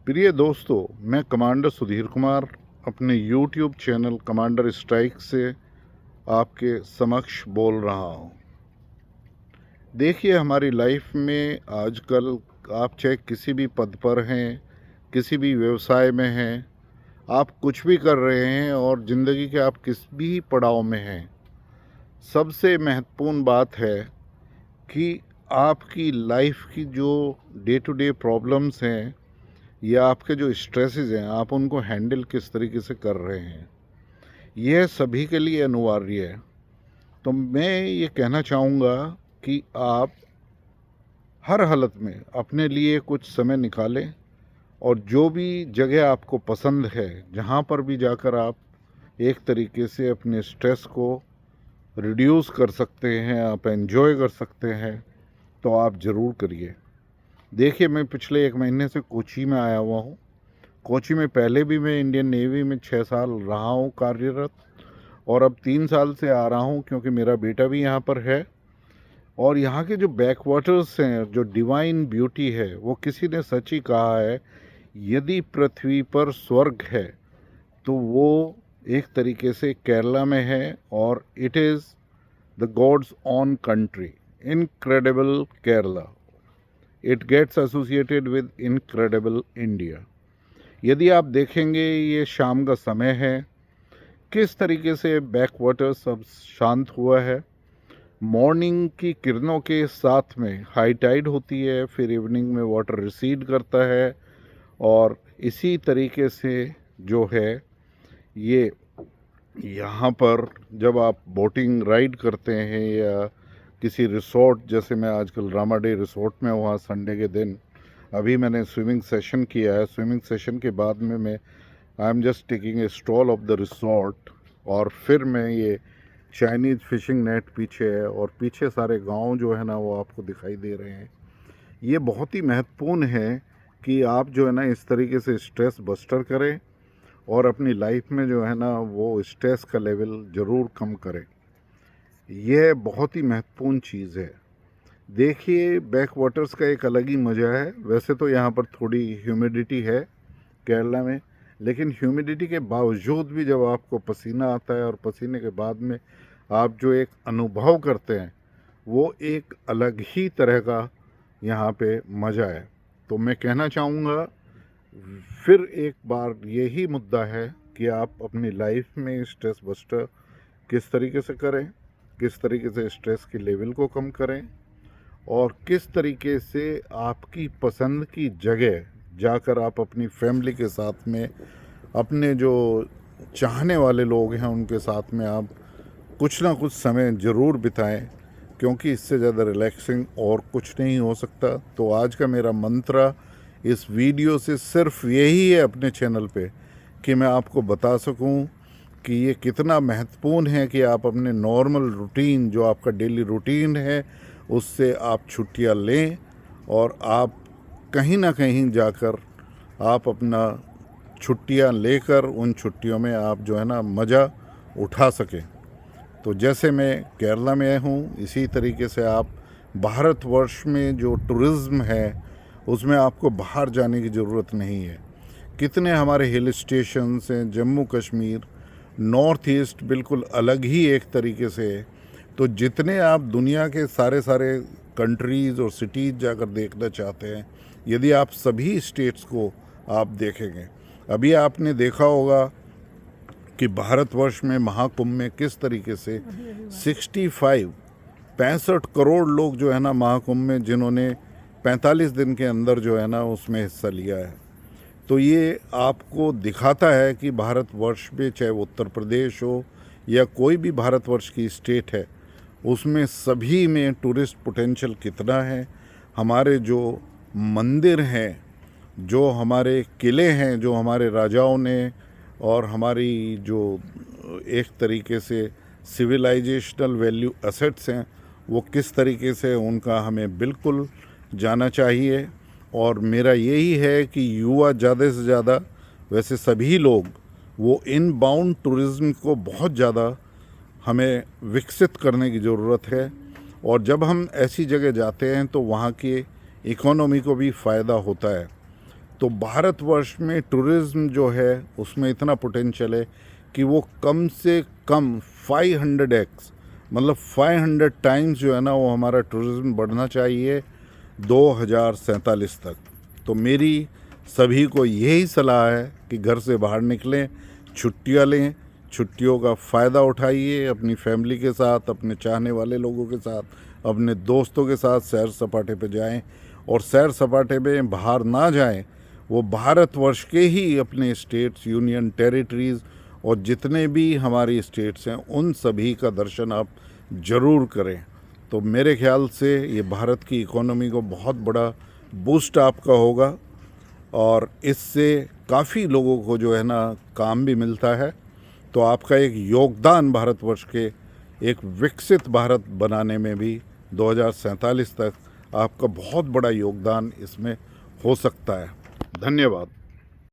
प्रिय दोस्तों, मैं कमांडर सुधीर कुमार अपने YouTube चैनल कमांडर स्ट्राइक से आपके समक्ष बोल रहा हूँ। देखिए, हमारी लाइफ में आजकल आप चाहे किसी भी पद पर हैं, किसी भी व्यवसाय में हैं, आप कुछ भी कर रहे हैं और ज़िंदगी के आप किस भी पड़ाव में हैं, सबसे महत्वपूर्ण बात है कि आपकी लाइफ की जो डे टू डे प्रॉब्लम्स हैं या आपके जो स्ट्रेसेस हैं, आप उनको हैंडल किस तरीके से कर रहे हैं, यह सभी के लिए अनिवार्य है। तो मैं ये कहना चाहूँगा कि आप हर हालत में अपने लिए कुछ समय निकालें और जो भी जगह आपको पसंद है, जहाँ पर भी जाकर आप एक तरीके से अपने स्ट्रेस को रिड्यूस कर सकते हैं, आप एंजॉय कर सकते हैं, तो आप ज़रूर करिए। देखिए, मैं पिछले 1 महीने से कोची में आया हुआ हूँ। कोची में पहले भी मैं इंडियन नेवी में 6 साल रहा हूँ कार्यरत, और अब 3 साल से आ रहा हूँ क्योंकि मेरा बेटा भी यहाँ पर है। और यहाँ के जो बैक वाटर्स हैं, जो डिवाइन ब्यूटी है, वो किसी ने सच ही कहा है, यदि पृथ्वी पर स्वर्ग है तो वो एक तरीके से केरला में है, और it is the God's own country, incredible Kerala. It gets associated with incredible India. यदि आप देखेंगे, ये शाम का समय है, किस तरीके से बैक वाटर सब शांत हुआ है। मॉर्निंग की किरणों के साथ में हाई टाइड होती है, फिर इवनिंग में वाटर रिसीड करता है, और इसी तरीके से जो है ये यहाँ पर जब आप बोटिंग राइड करते हैं या किसी रिसोर्ट, जैसे मैं आजकल रामा डे रिसोर्ट में हुआ संडे के दिन, अभी मैंने स्विमिंग सेशन किया है। स्विमिंग सेशन के बाद में मैं I am just taking a stroll of the resort, और फिर मैं ये चाइनीज़ फिशिंग नेट पीछे है, और पीछे सारे गांव जो है ना वो आपको दिखाई दे रहे हैं। ये बहुत ही महत्वपूर्ण है कि आप जो है ना इस तरीके से स्ट्रेस बस्टर करें और अपनी लाइफ में जो है ना वो स्ट्रेस का लेवल ज़रूर कम करें। यह बहुत ही महत्वपूर्ण चीज़ है। देखिए, बैक वाटर्स का एक अलग ही मज़ा है। वैसे तो यहाँ पर थोड़ी ह्यूमिडिटी है केरला में, लेकिन ह्यूमिडिटी के बावजूद भी जब आपको पसीना आता है और पसीने के बाद में आप जो एक अनुभव करते हैं, वो एक अलग ही तरह का यहाँ पे मज़ा है। तो मैं कहना चाहूँगा, फिर एक बार यही मुद्दा है कि आप अपनी लाइफ में स्ट्रेस बस्टर किस तरीके से करें, किस तरीके से स्ट्रेस की लेवल को कम करें, और किस तरीके से आपकी पसंद की जगह जाकर आप अपनी फैमिली के साथ में, अपने जो चाहने वाले लोग हैं उनके साथ में आप कुछ ना कुछ समय ज़रूर बिताएं, क्योंकि इससे ज़्यादा रिलैक्सिंग और कुछ नहीं हो सकता। तो आज का मेरा मंत्र इस वीडियो से सिर्फ यही है अपने चैनल पे, कि मैं आपको बता सकूं कि ये कितना महत्वपूर्ण है कि आप अपने नॉर्मल रूटीन, जो आपका डेली रूटीन है, उससे आप छुट्टियां लें, और आप कहीं ना कहीं जाकर आप अपना छुट्टियां लेकर उन छुट्टियों में आप जो है ना मज़ा उठा सकें। तो जैसे मैं केरला में हूँ, इसी तरीके से आप भारतवर्ष में जो टूरिज़्म है उसमें आपको बाहर जाने की ज़रूरत नहीं है। कितने हमारे हिल स्टेशंस हैं, जम्मू कश्मीर, नॉर्थ ईस्ट बिल्कुल अलग ही एक तरीके से है। तो जितने आप दुनिया के सारे कंट्रीज़ और सिटीज़ जाकर देखना चाहते हैं, यदि आप सभी स्टेट्स को आप देखेंगे, अभी आपने देखा होगा कि भारतवर्ष में महाकुंभ में किस तरीके से 65 करोड़ लोग जो है ना महाकुंभ में, जिन्होंने 45 दिन के अंदर जो है ना उसमें हिस्सा लिया है। तो ये आपको दिखाता है कि भारतवर्ष में, चाहे वो उत्तर प्रदेश हो या कोई भी भारतवर्ष की स्टेट है, उसमें सभी में टूरिस्ट पोटेंशियल कितना है। हमारे जो मंदिर हैं, जो हमारे किले हैं, जो हमारे राजाओं ने, और हमारी जो एक तरीके से सिविलाइजेशनल वैल्यू एसेट्स हैं, वो किस तरीके से, उनका हमें बिल्कुल जाना चाहिए। और मेरा यही है कि युवा ज़्यादा से ज़्यादा, वैसे सभी लोग, वो इनबाउंड टूरिज़्म को बहुत ज़्यादा हमें विकसित करने की ज़रूरत है। और जब हम ऐसी जगह जाते हैं तो वहाँ की इकोनॉमी को भी फ़ायदा होता है। तो भारतवर्ष में टूरिज़्म जो है उसमें इतना पोटेंशियल है कि वो कम से कम 500x मतलब 500 टाइम्स जो है ना वो हमारा टूरिज़्म बढ़ना चाहिए 2047 तक। तो मेरी सभी को यही सलाह है कि घर से बाहर निकलें, छुट्टियां लें, छुट्टियों का फ़ायदा उठाइए, अपनी फैमिली के साथ, अपने चाहने वाले लोगों के साथ, अपने दोस्तों के साथ सैर सपाटे पे जाएं। और सैर सपाटे में बाहर ना जाएं, वो भारतवर्ष के ही अपने स्टेट्स, यूनियन टेरिटरीज़ और जितने भी हमारी स्टेट्स हैं उन सभी का दर्शन आप ज़रूर करें। तो मेरे ख्याल से ये भारत की इकोनॉमी को बहुत बड़ा बूस्ट आपका होगा और इससे काफ़ी लोगों को जो है ना काम भी मिलता है। तो आपका एक योगदान भारतवर्ष के एक विकसित भारत बनाने में भी 2047 तक आपका बहुत बड़ा योगदान इसमें हो सकता है। धन्यवाद।